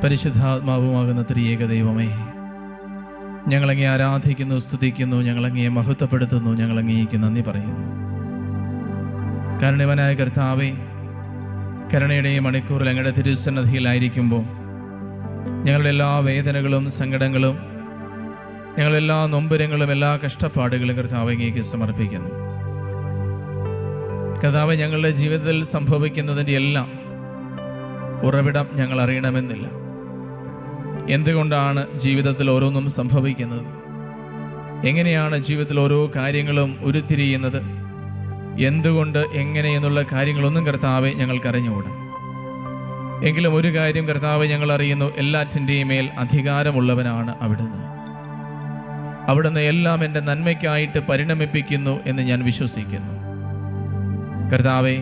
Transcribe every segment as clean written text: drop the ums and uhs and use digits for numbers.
പരിശുദ്ധാത്മാവുമാകുന്ന ത്രിയേക ദൈവമേ, ഞങ്ങളങ്ങേ ആരാധിക്കുന്നു, സ്തുതിക്കുന്നു, ഞങ്ങളങ്ങേ മഹത്വപ്പെടുത്തുന്നു, ഞങ്ങളങ്ങേക്ക് നന്ദി പറയുന്നു. കരുണവനായ കർത്താവേ, കരുണയുടെ മണിക്കൂറിൽ അങ്ങയുടെ തിരുസന്നിധിയിലായിരിക്കുമ്പോൾ ഞങ്ങളുടെ എല്ലാ വേദനകളും സങ്കടങ്ങളും, ഞങ്ങളുടെ എല്ലാ നൊമ്പരങ്ങളും, എല്ലാ കഷ്ടപ്പാടുകളും കർത്താവേ അങ്ങേക്ക് സമർപ്പിക്കുന്നു. കർത്താവേ, ഞങ്ങളുടെ ജീവിതത്തിൽ സംഭവിക്കുന്നതിൻ്റെ എല്ലാം ഉറവിടം ഞങ്ങൾ അറിയണമെന്നില്ല. എന്തുകൊണ്ടാണ് ജീവിതത്തിൽ ഓരോന്നും സംഭവിക്കുന്നത്, എങ്ങനെയാണ് ജീവിതത്തിൽ ഓരോ കാര്യങ്ങളും ഉരുത്തിരിയുന്നത്, എന്തുകൊണ്ട്, എങ്ങനെ എന്നുള്ള കാര്യങ്ങളൊന്നും കർത്താവെ ഞങ്ങൾക്കറിഞ്ഞുകൂടാ. എങ്കിലും ഒരു കാര്യം കർത്താവെ ഞങ്ങൾ അറിയുന്നു, എല്ലാറ്റിൻ്റെയും മേൽ അധികാരമുള്ളവനാണ് അവിടുന്ന്. അവിടുന്ന് എല്ലാം എൻ്റെ നന്മയ്ക്കായിട്ട് പരിണമിപ്പിക്കുന്നു എന്ന് ഞാൻ വിശ്വസിക്കുന്നു. കർത്താവെ,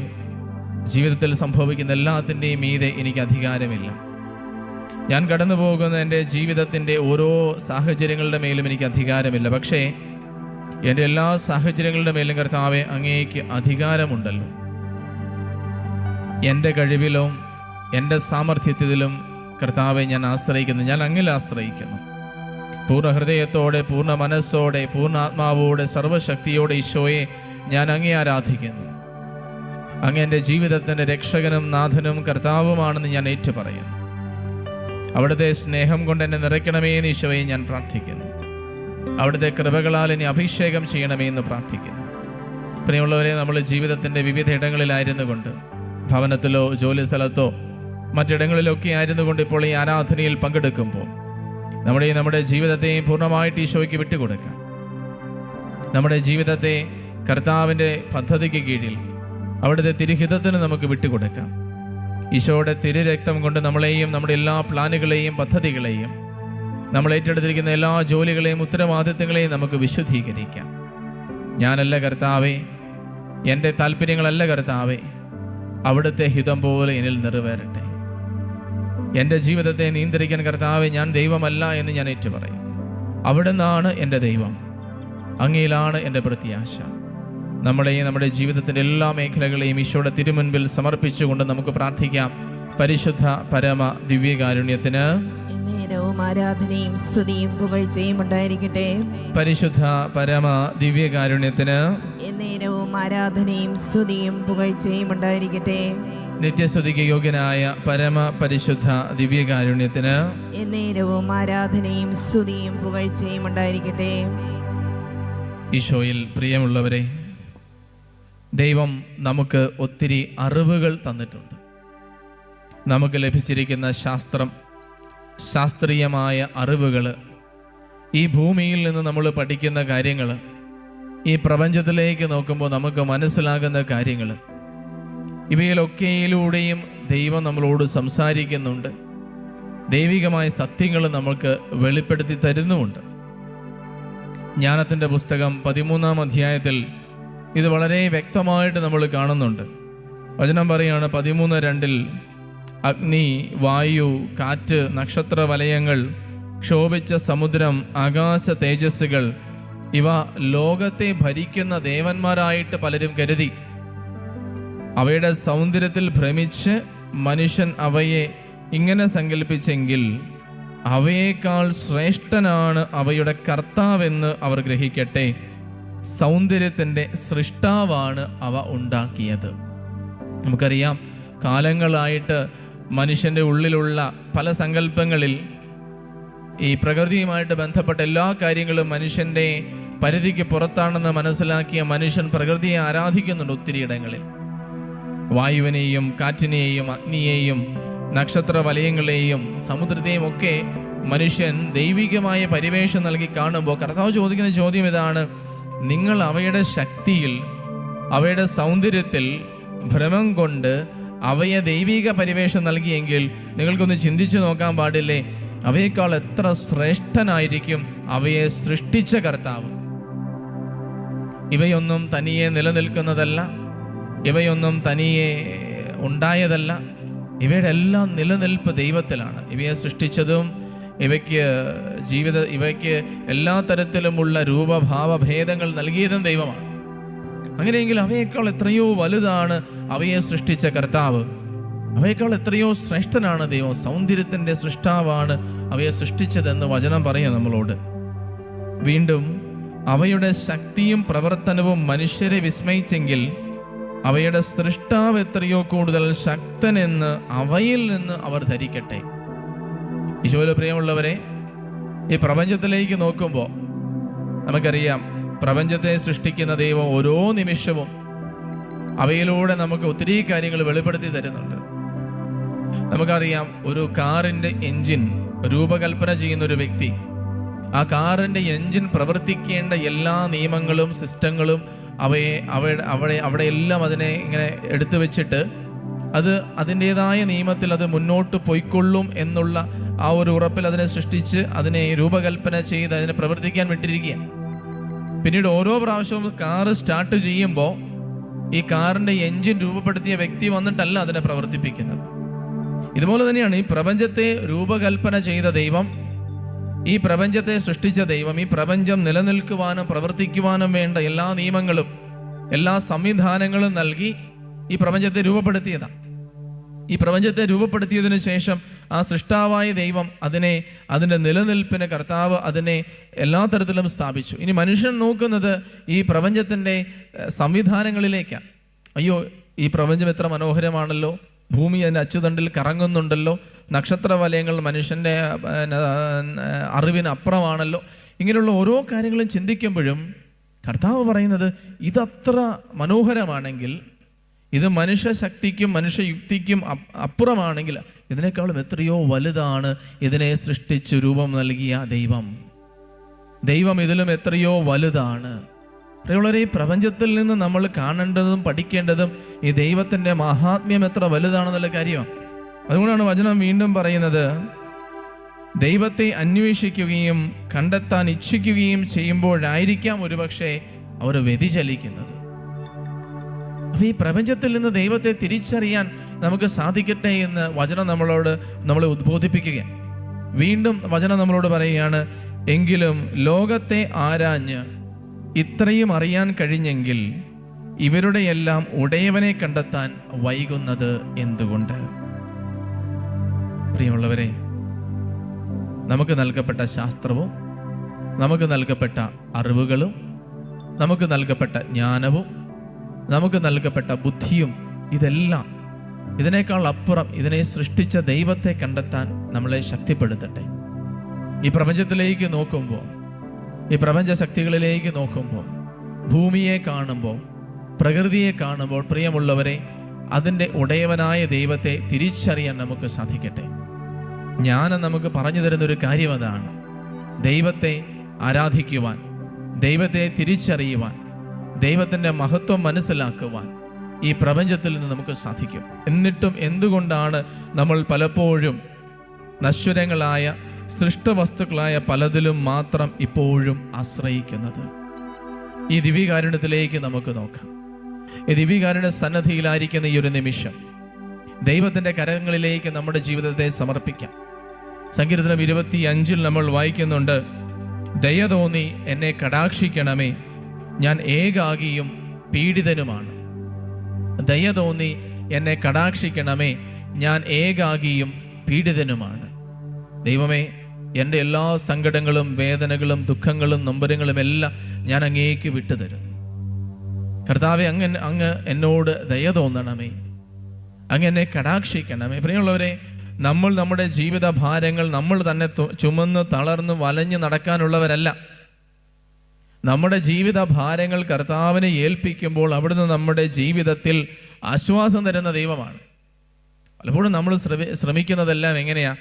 ജീവിതത്തിൽ സംഭവിക്കുന്ന എല്ലാത്തിൻ്റെയും മീതെ എനിക്ക് അധികാരമില്ല. ഞാൻ കടന്നു പോകുന്ന എൻ്റെ ജീവിതത്തിൻ്റെ ഓരോ സാഹചര്യങ്ങളുടെ മേലും എനിക്ക് അധികാരമില്ല. പക്ഷേ എൻ്റെ എല്ലാ സാഹചര്യങ്ങളുടെ മേലും കർത്താവെ അങ്ങേക്ക് അധികാരമുണ്ടല്ലോ. എൻ്റെ കഴിവിലും എൻ്റെ സാമർഥ്യത്തിലും കർത്താവെ ഞാൻ ആശ്രയിക്കുന്നു, ഞാൻ അങ്ങിൽ ആശ്രയിക്കുന്നു. പൂർണ്ണ ഹൃദയത്തോടെ, പൂർണ്ണ മനസ്സോടെ, പൂർണ്ണ ആത്മാവോടെ, സർവശക്തിയോടെ ഈശോയെ ഞാൻ അങ്ങേ ആരാധിക്കുന്നു. അങ്ങ് എൻ്റെ ജീവിതത്തിൻ്റെ രക്ഷകനും നാഥനും കർത്താവുമാണെന്ന് ഞാൻ ഏറ്റുപറയുന്നു. അവിടുത്തെ സ്നേഹം കൊണ്ട് എന്നെ നിറയ്ക്കണമേ എന്ന് ഈശോയെ ഞാൻ പ്രാർത്ഥിക്കുന്നു. അവിടുത്തെ കൃപകളാൽ എന്നെ അഭിഷേകം ചെയ്യണമേ എന്ന് പ്രാർത്ഥിക്കുന്നു. പ്രിയമുള്ളവരെ, നമ്മൾ ജീവിതത്തിൻ്റെ വിവിധ ഇടങ്ങളിലായിരുന്നു കൊണ്ട്, ഭവനത്തിലോ ജോലി സ്ഥലത്തോ മറ്റിടങ്ങളിലൊക്കെ ആയിരുന്നു കൊണ്ട് ഇപ്പോൾ ഈ ആരാധനയിൽ പങ്കെടുക്കുമ്പോൾ നമ്മുടെ ജീവിതത്തെയും പൂർണ്ണമായിട്ട് ഈശോയ്ക്ക് വിട്ടുകൊടുക്കാം. നമ്മുടെ ജീവിതത്തെ കർത്താവിൻ്റെ പദ്ധതിക്ക് കീഴിൽ അവിടുത്തെ തിരുഹിതത്തിന് നമുക്ക് വിട്ടുകൊടുക്കാം. ഈശോയുടെ തിരുരക്തം കൊണ്ട് നമ്മളെയും നമ്മുടെ എല്ലാ പ്ലാനുകളെയും പദ്ധതികളെയും നമ്മൾ ഏറ്റെടുത്തിരിക്കുന്ന എല്ലാ ജോലികളെയും ഉത്തരവാദിത്തങ്ങളെയും നമുക്ക് വിശുദ്ധീകരിക്കാം. ഞാനല്ല കർത്താവേ, എൻ്റെ താല്പര്യങ്ങളല്ല കർത്താവേ, അവിടുത്തെ ഹിതം പോലെ എന്നിൽ നിറവേറട്ടെ. എൻ്റെ ജീവിതത്തെ നിയന്ത്രിക്കാൻ കർത്താവേ ഞാൻ ദൈവമല്ല എന്ന് ഞാൻ ഏറ്റുപറയും. അവിടുന്നാണ് എൻ്റെ ദൈവം, അങ്ങയിലാണ് എൻ്റെ പ്രത്യാശ. നമ്മളെയും നമ്മുടെ ജീവിതത്തിൻ്റെ എല്ലാ മേഖലകളെയും ഈശോയുടെ തിരുമുൻപിൽ സമർപ്പിച്ചുകൊണ്ട് നമുക്ക് പ്രാർത്ഥിക്കാം. പരിശുദ്ധ പരമ ദിവ്യകാരുണ്യത്തിന് എന്നേരവും ആരാധനയും സ്തുതിയും പുകഴ്ചയും ഉണ്ടായിരിക്കട്ടെ. പരിശുദ്ധ പരമ ദിവ്യകാരുണ്യത്തിന് എന്നേരവും ആരാധനയും സ്തുതിയും പുകഴ്ചയും ഉണ്ടായിരിക്കട്ടെ. നിത്യസ്തുതിക്ക് യോഗ്യനായ പരമ പരിശുദ്ധ ദിവ്യകാരുണ്യത്തിന് എന്നേരവും ആരാധനയും സ്തുതിയും പുകഴ്ചയും ഉണ്ടായിരിക്കട്ടെ. ഈശോയിൽ പ്രിയമുള്ളവരെ, ദൈവം നമുക്ക് ഒത്തിരി അറിവുകൾ തന്നിട്ടുണ്ട്. നമുക്ക് ലഭിച്ചിരിക്കുന്ന ശാസ്ത്രീയമായ അറിവുകൾ, ഈ ഭൂമിയിൽ നിന്ന് നമ്മൾ പഠിക്കുന്ന കാര്യങ്ങൾ, ഈ പ്രപഞ്ചത്തിലേക്ക് നോക്കുമ്പോൾ നമുക്ക് മനസ്സിലാകുന്ന കാര്യങ്ങൾ, ഇവയിലൊക്കെയിലൂടെയും ദൈവം നമ്മളോട് സംസാരിക്കുന്നുണ്ട്. ദൈവികമായ സത്യങ്ങൾ നമ്മൾക്ക് വെളിപ്പെടുത്തി തരുന്നുമുണ്ട്. ജ്ഞാനത്തിൻ്റെ പുസ്തകം 13-ാം അധ്യായത്തിൽ ഇത് വളരെ വ്യക്തമായിട്ട് നമ്മൾ കാണുന്നുണ്ട്. വചനം പറയാണ് 13:2, അഗ്നി, വായു, കാറ്റ്, നക്ഷത്ര വലയങ്ങൾ, ക്ഷോഭിച്ച സമുദ്രം, ആകാശ തേജസ്സുകൾ, ഇവ ലോകത്തെ ഭരിക്കുന്ന ദേവന്മാരായിട്ട് പലരും കരുതി. അവയുടെ സൗന്ദര്യത്തിൽ ഭ്രമിച്ച് മനുഷ്യൻ അവയെ ഇങ്ങനെ സങ്കല്പിച്ചെങ്കിൽ അവയേക്കാൾ ശ്രേഷ്ഠനാണ് അവയുടെ കർത്താവെന്ന് അവർ ഗ്രഹിക്കട്ടെ. സൗന്ദര്യത്തിൻ്റെ സൃഷ്ടാവാണ് അവ ഉണ്ടാക്കിയത്. നമുക്കറിയാം, കാലങ്ങളായിട്ട് മനുഷ്യൻ്റെ ഉള്ളിലുള്ള പല സങ്കല്പങ്ങളിൽ ഈ പ്രകൃതിയുമായിട്ട് ബന്ധപ്പെട്ട എല്ലാ കാര്യങ്ങളും മനുഷ്യൻ്റെ പരിധിക്ക് പുറത്താണെന്ന് മനസ്സിലാക്കിയ മനുഷ്യൻ പ്രകൃതിയെ ആരാധിക്കുന്നുണ്ട് ഒത്തിരിയിടങ്ങളിൽ. വായുവിനെയും കാറ്റിനെയും അഗ്നിയെയും നക്ഷത്ര വലയങ്ങളെയും സമുദ്രത്തെയും ഒക്കെ മനുഷ്യൻ ദൈവികമായ പരിവേഷം നൽകി കാണുമ്പോൾ കർത്താവ് ചോദിക്കുന്ന ചോദ്യം ഇതാണ്: നിങ്ങൾ അവയുടെ ശക്തിയിൽ, അവയുടെ സൗന്ദര്യത്തിൽ ഭ്രമം കൊണ്ട് അവയെ ദൈവിക പരിവേഷം നൽകിയെങ്കിൽ നിങ്ങൾക്കൊന്ന് ചിന്തിച്ചു നോക്കാൻ പാടില്ലേ, അവയേക്കാൾ എത്ര ശ്രേഷ്ഠനായിരിക്കും അവയെ സൃഷ്ടിച്ച കർത്താവ്. ഇവയൊന്നും തനിയെ നിലനിൽക്കുന്നതല്ല, ഇവയൊന്നും തനിയെ ഉണ്ടായതല്ല. ഇവയുടെ എല്ലാം നിലനിൽപ്പ് ദൈവത്തിലാണ്. ഇവയെ സൃഷ്ടിച്ചതും ഇവയ്ക്ക് എല്ലാ തരത്തിലുമുള്ള രൂപഭാവഭേദങ്ങൾ നൽകിയതും ദൈവമാണ്. അങ്ങനെയെങ്കിൽ അവയേക്കാൾ എത്രയോ വലുതാണ് അവയെ സൃഷ്ടിച്ച കർത്താവ്. അവയേക്കാൾ എത്രയോ ശ്രേഷ്ഠനാണ് ദൈവം. സൗന്ദര്യത്തിൻ്റെ സൃഷ്ടാവാണ് അവയെ സൃഷ്ടിച്ചതെന്ന് വചനം പറയാം നമ്മളോട്. വീണ്ടും അവയുടെ ശക്തിയും പ്രവർത്തനവും മനുഷ്യരെ വിസ്മയിച്ചെങ്കിൽ അവയുടെ സൃഷ്ടാവ് എത്രയോ കൂടുതൽ ശക്തനെന്ന് അവയിൽ നിന്ന് അവർ ധരിക്കട്ടെ. ഈശോയിലെ പ്രിയമുള്ളവരെ, ഈ പ്രപഞ്ചത്തിലേക്ക് നോക്കുമ്പോൾ നമുക്കറിയാം, പ്രപഞ്ചത്തെ സൃഷ്ടിക്കുന്ന ദൈവം ഓരോ നിമിഷവും അവയിലൂടെ നമുക്ക് ഒത്തിരി കാര്യങ്ങൾ വെളിപ്പെടുത്തി തരുന്നുണ്ട്. നമുക്കറിയാം, ഒരു കാറിൻ്റെ എൻജിൻ രൂപകൽപ്പന ചെയ്യുന്ന ഒരു വ്യക്തി ആ കാറിൻ്റെ എൻജിൻ പ്രവർത്തിക്കേണ്ട എല്ലാ നിയമങ്ങളും സിസ്റ്റങ്ങളും അവിടെ എല്ലാം അതിനെ ഇങ്ങനെ എടുത്തു വെച്ചിട്ട് അത് അതിൻ്റെതായ നിയമത്തിൽ അത് മുന്നോട്ട് പോയിക്കൊള്ളും എന്നുള്ള ആ ഒരു ഉറപ്പിൽ അതിനെ സൃഷ്ടിച്ച് അതിനെ രൂപകൽപ്പന ചെയ്ത് അതിനെ പ്രവർത്തിക്കാൻ വിട്ടിരിക്കുക. പിന്നീട് ഓരോ പ്രാവശ്യവും കാറ് സ്റ്റാർട്ട് ചെയ്യുമ്പോൾ ഈ കാറിൻ്റെ എൻജിൻ രൂപപ്പെടുത്തിയ വ്യക്തി വന്നിട്ടല്ല അതിനെ പ്രവർത്തിപ്പിക്കുന്നത്. ഇതുപോലെ തന്നെയാണ് ഈ പ്രപഞ്ചത്തെ രൂപകൽപ്പന ചെയ്ത ദൈവം, ഈ പ്രപഞ്ചത്തെ സൃഷ്ടിച്ച ദൈവം, ഈ പ്രപഞ്ചം നിലനിൽക്കുവാനും പ്രവർത്തിക്കുവാനും വേണ്ട എല്ലാ നിയമങ്ങളും എല്ലാ സംവിധാനങ്ങളും നൽകി ഈ പ്രപഞ്ചത്തെ രൂപപ്പെടുത്തിയതാണ്. ഈ പ്രപഞ്ചത്തെ രൂപപ്പെടുത്തിയതിനു ശേഷം ആ സൃഷ്ടാവായ ദൈവം അതിൻ്റെ നിലനിൽപ്പിന് കർത്താവ് അതിനെ എല്ലാ തരത്തിലും സ്ഥാപിച്ചു. ഇനി മനുഷ്യൻ നോക്കുന്നത് ഈ പ്രപഞ്ചത്തിൻ്റെ സംവിധാനങ്ങളിലേക്കാണ്. അയ്യോ, ഈ പ്രപഞ്ചം എത്ര മനോഹരമാണല്ലോ, ഭൂമി അതിൻ്റെ അച്ചുതണ്ടിൽ കറങ്ങുന്നുണ്ടല്ലോ, നക്ഷത്ര വലയങ്ങൾ മനുഷ്യൻ്റെ അറിവിന് അപ്പുറമാണല്ലോ. ഇങ്ങനെയുള്ള ഓരോ കാര്യങ്ങളും ചിന്തിക്കുമ്പോഴും കർത്താവ് പറയുന്നത്, ഇതത്ര മനോഹരമാണെങ്കിൽ, ഇത് മനുഷ്യശക്തിക്കും മനുഷ്യയുക്തിക്കും അപ്പുറമാണെങ്കിൽ ഇതിനേക്കാളും എത്രയോ വലുതാണ് ഇതിനെ സൃഷ്ടിച്ച് രൂപം നൽകിയ ദൈവം ഇതിലും എത്രയോ വലുതാണ്. പ്രിയമുള്ളവരെ, ഈ പ്രപഞ്ചത്തിൽ നിന്ന് നമ്മൾ കാണേണ്ടതും പഠിക്കേണ്ടതും ഈ ദൈവത്തിൻ്റെ മഹാത്മ്യം എത്ര വലുതാണെന്നുള്ള കാര്യമാണ്. അതുകൊണ്ടാണ് വചനം വീണ്ടും പറയുന്നത്, ദൈവത്തെ അന്വേഷിക്കുകയും കണ്ടെത്താൻ ഇച്ഛിക്കുകയും ചെയ്യുമ്പോഴായിരിക്കാം ഒരുപക്ഷെ അവർ വ്യതിചലിക്കുന്നത്. അപ്പോൾ ഈ പ്രപഞ്ചത്തിൽ നിന്ന് ദൈവത്തെ തിരിച്ചറിയാൻ നമുക്ക് സാധിക്കട്ടെ എന്ന് വചനം നമ്മളെ ഉദ്ബോധിപ്പിക്കുക. വീണ്ടും വചനം നമ്മളോട് പറയുകയാണ്, എങ്കിലും ലോകത്തെ ആരാഞ്ഞ് ഇത്രയും അറിയാൻ കഴിഞ്ഞെങ്കിൽ ഇവരുടെ എല്ലാം ഉടയവനെ കണ്ടെത്താൻ വൈകുന്നത് എന്തുകൊണ്ട്? പ്രിയമുള്ളവരെ, നമുക്ക് നൽകപ്പെട്ട ശാസ്ത്രവും നമുക്ക് നൽകപ്പെട്ട അറിവുകളും നമുക്ക് നൽകപ്പെട്ട ജ്ഞാനവും നമുക്ക് നൽകപ്പെട്ട ബുദ്ധിയും ഇതെല്ലാം ഇതിനേക്കാൾ അപ്പുറം ഇതിനെ സൃഷ്ടിച്ച ദൈവത്തെ കണ്ടെത്താൻ നമ്മളെ ശക്തിപ്പെടുത്തട്ടെ. ഈ പ്രപഞ്ചത്തിലേക്ക് നോക്കുമ്പോൾ, ഈ പ്രപഞ്ച ശക്തികളിലേക്ക് നോക്കുമ്പോൾ, ഭൂമിയെ കാണുമ്പോൾ, പ്രകൃതിയെ കാണുമ്പോൾ, പ്രിയമുള്ളവരെ, അതിൻ്റെ ഉടയവനായ ദൈവത്തെ തിരിച്ചറിയാൻ നമുക്ക് സാധിക്കട്ടെ. ജ്ഞാനം നമുക്ക് പറഞ്ഞു തരുന്നൊരു കാര്യം അതാണ്. ദൈവത്തെ ആരാധിക്കുവാൻ, ദൈവത്തെ തിരിച്ചറിയുവാൻ, ദൈവത്തിൻ്റെ മഹത്വം മനസ്സിലാക്കുവാൻ ഈ പ്രപഞ്ചത്തിൽ നിന്ന് നമുക്ക് സാധിക്കും. എന്നിട്ടും എന്തുകൊണ്ടാണ് നമ്മൾ പലപ്പോഴും നശ്വരങ്ങളായ സൃഷ്ടവസ്തുക്കളായ പലതിലും മാത്രം ഇപ്പോഴും ആശ്രയിക്കുന്നത്? ഈ ദിവ്യകാരുണ്യത്തിലേക്ക് നമുക്ക് നോക്കാം. ഈ ദിവ്യകാരുണ്യ സന്നദ്ധിയിലായിരിക്കുന്ന ഈ ഒരു നിമിഷം ദൈവത്തിൻ്റെ കരങ്ങളിലേക്ക് നമ്മുടെ ജീവിതത്തെ സമർപ്പിക്കാം. സങ്കീർത്തനം 25 നമ്മൾ വായിക്കുന്നുണ്ട്, ദയ തോന്നി എന്നെ കടാക്ഷിക്കണമേ, ഞാൻ ഏകാകിയും പീഡിതനുമാണ്. ദയ തോന്നി എന്നെ കടാക്ഷിക്കണമേ, ഞാൻ ഏകാകിയും പീഡിതനുമാണ്. ദൈവമേ, എൻ്റെ എല്ലാ സങ്കടങ്ങളും വേദനകളും ദുഃഖങ്ങളും നൊമ്പരങ്ങളും എല്ലാം ഞാൻ അങ്ങേക്ക് വിട്ടുതരുന്നു. കർത്താവെ, അങ്ങ് എന്നോട് ദയ തോന്നണമേ, അങ്ങ് എന്നെ കടാക്ഷിക്കണമേ. പ്രിയമുള്ളവരെ, നമ്മൾ നമ്മുടെ ജീവിത ഭാരങ്ങൾ നമ്മൾ തന്നെ ചുമന്ന് തളർന്ന് വലഞ്ഞ് നടക്കാനുള്ളവരല്ല. നമ്മുടെ ജീവിത ഭാരങ്ങൾ കർത്താവിനെ ഏൽപ്പിക്കുമ്പോൾ അവിടുന്ന് നമ്മുടെ ജീവിതത്തിൽ ആശ്വാസം തരുന്ന ദൈവമാണ്. പലപ്പോഴും നമ്മൾ ശ്രമിക്കുന്നതെല്ലാം എങ്ങനെയാ?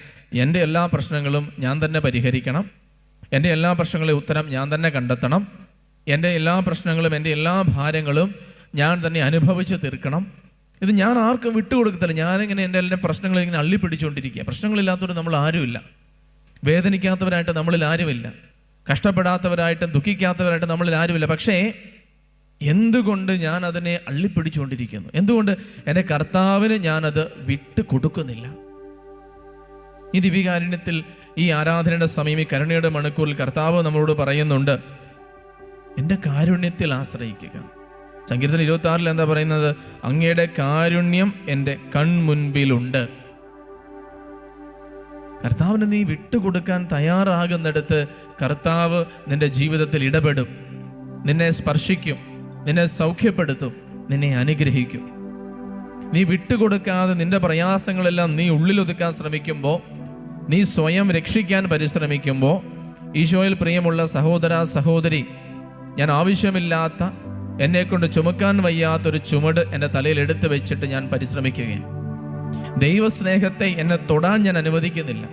എൻ്റെ എല്ലാ പ്രശ്നങ്ങളും ഞാൻ തന്നെ പരിഹരിക്കണം, എൻ്റെ എല്ലാ പ്രശ്നങ്ങളെ ഉത്തരം ഞാൻ തന്നെ കണ്ടെത്തണം, എൻ്റെ എല്ലാ പ്രശ്നങ്ങളും എൻ്റെ എല്ലാ ഭാരങ്ങളും ഞാൻ തന്നെ അനുഭവിച്ച് തീർക്കണം. ഇത് ഞാൻ ആർക്കും വിട്ടുകൊടുക്കത്തില്ല. ഞാനിങ്ങനെ എൻ്റെ എല്ലാ പ്രശ്നങ്ങൾ ഇങ്ങനെ അള്ളിപ്പിടിച്ചുകൊണ്ടിരിക്കുക. പ്രശ്നങ്ങളില്ലാത്തവർ നമ്മൾ ആരുമില്ല, വേദനിക്കാത്തവരായിട്ട് നമ്മളിൽ ആരുമില്ല, കഷ്ടപ്പെടാത്തവരായിട്ടും ദുഃഖിക്കാത്തവരായിട്ടും നമ്മളിൽ ആരുമില്ല. പക്ഷേ എന്തുകൊണ്ട് ഞാൻ അതിനെ അള്ളിപ്പിടിച്ചുകൊണ്ടിരിക്കുന്നു? എന്തുകൊണ്ട് എൻ്റെ കർത്താവിന് ഞാനത് വിട്ടു കൊടുക്കുന്നില്ല? ഈ ദിവ്യകാരുണ്യത്തിൽ, ഈ ആരാധനയുടെ സമയം, ഈ കരുണയുടെ മണിക്കൂറിൽ കർത്താവ് നമ്മളോട് പറയുന്നുണ്ട്, എൻ്റെ കാരുണ്യത്തിൽ ആശ്രയിക്കുക. സങ്കീർത്തനം 26 എന്താ പറയുന്നത്? അങ്ങയുടെ കാരുണ്യം എൻ്റെ കൺമുൻപിലുണ്ട്. കർത്താവിന് നീ വിട്ടുകൊടുക്കാൻ തയ്യാറാകുന്നിടത്ത് കർത്താവ് നിന്റെ ജീവിതത്തിൽ ഇടപെടും, നിന്നെ സ്പർശിക്കും, നിന്നെ സൗഖ്യപ്പെടുത്തും, നിന്നെ അനുഗ്രഹിക്കും. നീ വിട്ടുകൊടുക്കാതെ നിന്റെ പ്രയാസങ്ങളെല്ലാം നീ ഉള്ളിലൊതുക്കാൻ ശ്രമിക്കുമ്പോൾ, നീ സ്വയം രക്ഷിക്കാൻ പരിശ്രമിക്കുമ്പോൾ, ഈശോയിൽ പ്രിയമുള്ള സഹോദര സഹോദരി, ഞാൻ ആവശ്യമില്ലാത്ത, എന്നെ കൊണ്ട് ചുമക്കാൻ വയ്യാത്തൊരു ചുമട് എൻ്റെ തലയിൽ എടുത്തു വെച്ചിട്ട് ഞാൻ പരിശ്രമിക്കുകയാണ്. ദൈവസ്നേഹത്തെ എന്നെ തൊടാൻ ഞാൻ അനുവദിക്കുന്നില്ല.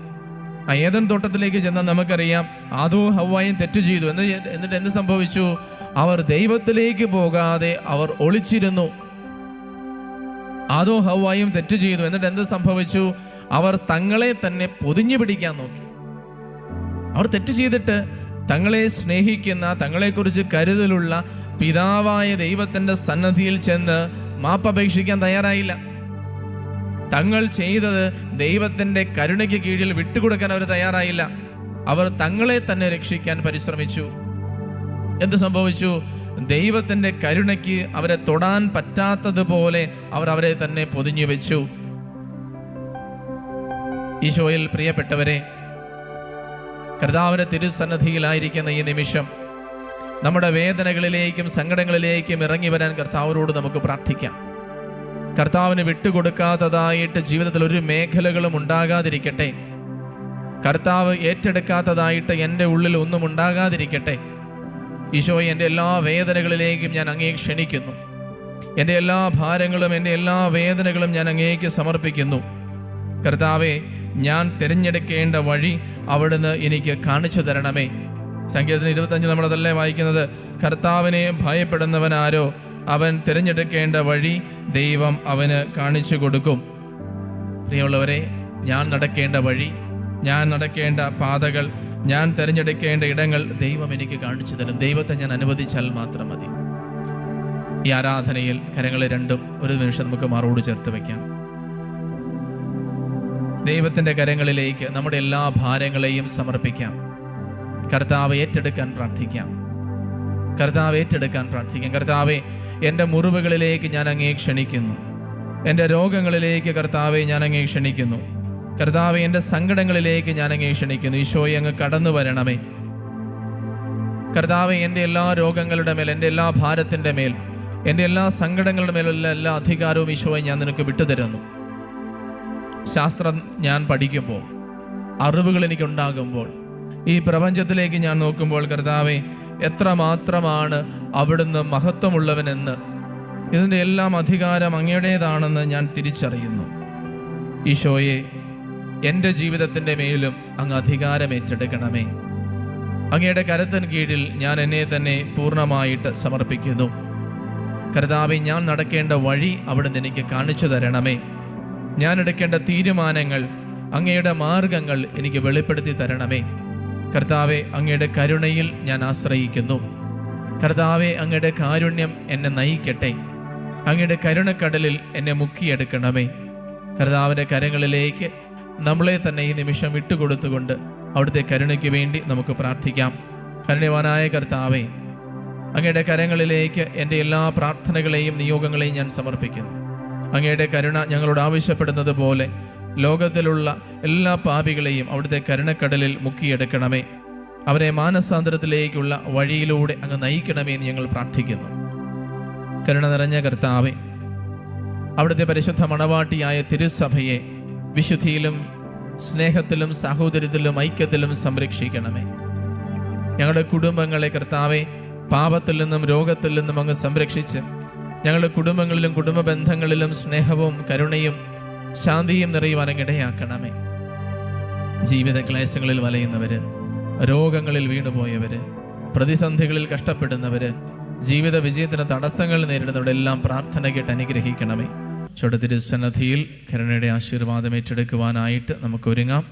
ഏദൻ തോട്ടത്തിലേക്ക് ചെന്നാൽ നമുക്കറിയാം, ആദവും ഹവ്വായും തെറ്റ് ചെയ്തു. എന്നിട്ട് എന്ത് സംഭവിച്ചു? അവർ ദൈവത്തിലേക്ക് പോകാതെ അവർ ഒളിച്ചിരുന്നു. ആദവും ഹവ്വായും തെറ്റ് ചെയ്തു. എന്നിട്ട് എന്ത് സംഭവിച്ചു? അവർ തങ്ങളെ തന്നെ പൊതിഞ്ഞു പിടിക്കാൻ നോക്കി. അവർ തെറ്റ് ചെയ്തിട്ട് തങ്ങളെ സ്നേഹിക്കുന്ന, തങ്ങളെക്കുറിച്ച് കരുതലുള്ള പിതാവായ ദൈവത്തിൻ്റെ സന്നദ്ധിയിൽ ചെന്ന് മാപ്പപേക്ഷിക്കാൻ തയ്യാറായില്ല. തങ്ങൾ ചെയ്തത് ദൈവത്തിൻ്റെ കരുണയ്ക്ക് കീഴിൽ വിട്ടുകൊടുക്കാൻ അവർ തയ്യാറായില്ല. അവർ തങ്ങളെ തന്നെ രക്ഷിക്കാൻ പരിശ്രമിച്ചു. എന്ത് സംഭവിച്ചു? ദൈവത്തിൻ്റെ കരുണയ്ക്ക് അവരെ തൊടാൻ പറ്റാത്തതുപോലെ അവർ അവരെ തന്നെ പൊതിഞ്ഞു വെച്ചു. ഈശോയിൽ പ്രിയപ്പെട്ടവരെ, കർത്താവിന്റെ തിരുസന്നിധിയിലായിരിക്കുന്ന ഈ നിമിഷം നമ്മുടെ വേദനകളിലേക്കും സങ്കടങ്ങളിലേക്കും ഇറങ്ങി വരാൻ കർത്താവിനോട് നമുക്ക് പ്രാർത്ഥിക്കാം. കർത്താവിന് വിട്ടുകൊടുക്കാത്തതായിട്ട് ജീവിതത്തിൽ ഒരു മേഖലകളും ഉണ്ടാകാതിരിക്കട്ടെ. കർത്താവ് ഏറ്റെടുക്കാത്തതായിട്ട് എൻ്റെ ഉള്ളിൽ ഒന്നും ഉണ്ടാകാതിരിക്കട്ടെ. ഈശോയെ, എൻ്റെ എല്ലാ വേദനകളിലേക്കും ഞാൻ അങ്ങേ ക്ഷണിക്കുന്നു. എൻ്റെ എല്ലാ ഭാരങ്ങളും എൻ്റെ എല്ലാ വേദനകളും ഞാൻ അങ്ങേക്ക് സമർപ്പിക്കുന്നു. കർത്താവെ, ഞാൻ തിരഞ്ഞെടുക്കേണ്ട വഴി അവിടുന്ന് എനിക്ക് കാണിച്ചു തരണമേ. സങ്കീർത്തനം 25 നമ്മളതല്ലേ വായിക്കുന്നത്? കർത്താവിനെ ഭയപ്പെടുന്നവനാരോ, അവൻ തിരഞ്ഞെടുക്കേണ്ട വഴി ദൈവം അവന് കാണിച്ചു കൊടുക്കും. പ്രിയമുള്ളവരെ, ഞാൻ നടക്കേണ്ട വഴി, ഞാൻ നടക്കേണ്ട പാതകൾ, ഞാൻ തിരഞ്ഞെടുക്കേണ്ട ഇടങ്ങൾ ദൈവം എനിക്ക് കാണിച്ചു തരും. ദൈവത്തെ ഞാൻ അനുവദിച്ചാൽ മാത്രം മതി. ഈ ആരാധനയിൽ കരങ്ങളെ രണ്ടും ഒരു നിമിഷം നമുക്ക് മാറോട് ചേർത്ത് വയ്ക്കാം. ദൈവത്തിൻ്റെ കരങ്ങളിലേക്ക് നമ്മുടെ എല്ലാ ഭാരങ്ങളെയും സമർപ്പിക്കാം. കർത്താവ് ഏറ്റെടുക്കാൻ പ്രാർത്ഥിക്കാം. കർത്താവ് ഏറ്റെടുക്കാൻ പ്രാർത്ഥിക്കാം. കർത്താവെ, എൻ്റെ മുറിവുകളിലേക്ക് ഞാൻ അങ്ങേ ക്ഷണിക്കുന്നു. എൻ്റെ രോഗങ്ങളിലേക്ക് കർത്താവെ ഞാൻ അങ്ങേ ക്ഷണിക്കുന്നു. കർത്താവെ, എൻ്റെ സങ്കടങ്ങളിലേക്ക് ഞാൻ അങ്ങേ ക്ഷണിക്കുന്നു. ഈശോയെ, അങ്ങ് കടന്നു വരണമേ. കർത്താവെ, എൻ്റെ എല്ലാ രോഗങ്ങളുടെ മേൽ, എൻ്റെ എല്ലാ ഭാരത്തിൻ്റെ മേൽ, എൻ്റെ എല്ലാ സങ്കടങ്ങളുടെ മേലുള്ള എല്ലാ അധികാരവും ഈശോയെ ഞാൻ നിനക്ക് വിട്ടുതരുന്നു. ശാസ്ത്രം ഞാൻ പഠിക്കുമ്പോൾ, അറിവുകൾ എനിക്കുണ്ടാകുമ്പോൾ, ഈ പ്രപഞ്ചത്തിലേക്ക് ഞാൻ നോക്കുമ്പോൾ, കർത്താവെ, എത്രമാത്രമാണ് അവിടുന്ന് മഹത്വമുള്ളവനെന്ന്, ഇതിൻ്റെ എല്ലാം അധികാരം അങ്ങയുടേതാണെന്ന് ഞാൻ തിരിച്ചറിയുന്നു. ഈശോയെ, എൻ്റെ ജീവിതത്തിൻ്റെ മേലും അങ്ങ് അധികാരം ഏറ്റെടുക്കണമേ. അങ്ങയുടെ കരത്തിന് കീഴിൽ ഞാൻ എന്നെ തന്നെ പൂർണ്ണമായിട്ട് സമർപ്പിക്കുന്നു. കർത്താവെ, ഞാൻ നടക്കേണ്ട വഴി അവിടുന്ന് എനിക്ക് കാണിച്ചു തരണമേ. ഞാൻ എടുക്കേണ്ട തീരുമാനങ്ങൾ, അങ്ങയുടെ മാർഗങ്ങൾ എനിക്ക് വെളിപ്പെടുത്തി തരണമേ. കർത്താവെ, അങ്ങയുടെ കരുണയിൽ ഞാൻ ആശ്രയിക്കുന്നു. കർത്താവെ, അങ്ങയുടെ കാരുണ്യം എന്നെ നയിക്കട്ടെ. അങ്ങയുടെ കരുണക്കടലിൽ എന്നെ മുക്കിയെടുക്കണമേ. കർത്താവിൻ്റെ കരങ്ങളിലേക്ക് നമ്മളെ തന്നെ ഈ നിമിഷം വിട്ടുകൊടുത്തുകൊണ്ട് അവിടുത്തെ കരുണയ്ക്ക് വേണ്ടി നമുക്ക് പ്രാർത്ഥിക്കാം. കരുണ്യവാനായ കർത്താവെ, അങ്ങയുടെ കരങ്ങളിലേക്ക് എൻ്റെ എല്ലാ പ്രാർത്ഥനകളെയും നിയോഗങ്ങളെയും ഞാൻ സമർപ്പിക്കുന്നു. അങ്ങയുടെ കരുണ ഞങ്ങളോട് ആവശ്യപ്പെടുന്നത് പോലെ ലോകത്തിലുള്ള എല്ലാ പാപികളെയും അവിടുത്തെ കരുണക്കടലിൽ മുക്കിയെടുക്കണമേ. അവരെ മാനസാന്തരത്തിലേക്കുള്ള വഴിയിലൂടെ അങ്ങ് നയിക്കണമേ എന്ന് ഞങ്ങൾ പ്രാർത്ഥിക്കുന്നു. കരുണ നിറഞ്ഞ കർത്താവെ, അവിടുത്തെ പരിശുദ്ധ മണവാട്ടിയായ തിരുസഭയെ വിശുദ്ധിയിലും സ്നേഹത്തിലും സാഹോദര്യത്തിലും ഐക്യത്തിലും സംരക്ഷിക്കണമേ. ഞങ്ങളുടെ കുടുംബങ്ങളെ കർത്താവെ, പാപത്തിൽ നിന്നും രോഗത്തിൽ നിന്നും അങ്ങ് സംരക്ഷിച്ച് ഞങ്ങളുടെ കുടുംബങ്ങളിലും കുടുംബ ബന്ധങ്ങളിലും സ്നേഹവും കരുണയും ശാന്തിയും നിറയുവാനിടയാക്കണമേ. ജീവിത ക്ലേശങ്ങളിൽ വലയുന്നവര്, രോഗങ്ങളിൽ വീണുപോയവര്, പ്രതിസന്ധികളിൽ കഷ്ടപ്പെടുന്നവര്, ജീവിത വിജയത്തിന് തടസ്സങ്ങൾ നേരിടുന്നവരെല്ലാം പ്രാർത്ഥന കേട്ട് അനുഗ്രഹിക്കണമേ. തിരുസന്നിധിയിൽ കരുണയുടെ ആശീർവാദം ഏറ്റെടുക്കുവാനായിട്ട് നമുക്ക് ഒരുങ്ങാം.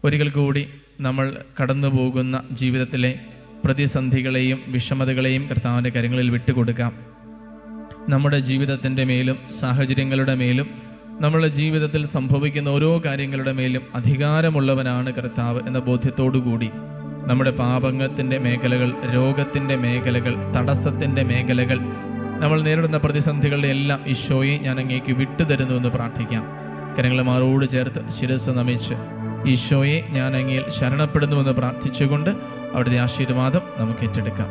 ഒരിക്കൽ കൂടി നമ്മൾ കടന്നു പോകുന്ന ജീവിതത്തിലെ പ്രതിസന്ധികളെയും വിഷമതകളെയും കർത്താവിൻ്റെ കരങ്ങളിൽ വിട്ടുകൊടുക്കാം. നമ്മുടെ ജീവിതത്തിൻ്റെ മേലും സാഹചര്യങ്ങളുടെ മേലും നമ്മളുടെ ജീവിതത്തിൽ സംഭവിക്കുന്ന ഓരോ കാര്യങ്ങളുടെ മേലും അധികാരമുള്ളവനാണ് കർത്താവ് എന്ന ബോധ്യത്തോടുകൂടി നമ്മുടെ പാപത്തിൻ്റെ മേഖലകൾ, രോഗത്തിൻ്റെ മേഖലകൾ, തടസ്സത്തിൻ്റെ മേഖലകൾ, നമ്മൾ നേരിടുന്ന പ്രതിസന്ധികളുടെ എല്ലാം ഈശോയെ ഞാൻ അങ്ങേക്ക് വിട്ടുതരുന്നുവെന്ന് പ്രാർത്ഥിക്കാം. കരങ്ങളെ മാറോട് ചേർത്ത് ശിരസ് നമിച്ച് ഈശോയെ ഞാൻ അങ്ങയിൽ ശരണപ്പെടുന്നുവെന്ന് പ്രാർത്ഥിച്ചുകൊണ്ട് അവിടുത്തെ ആശീർവാദം നമുക്ക് ഏറ്റെടുക്കാം.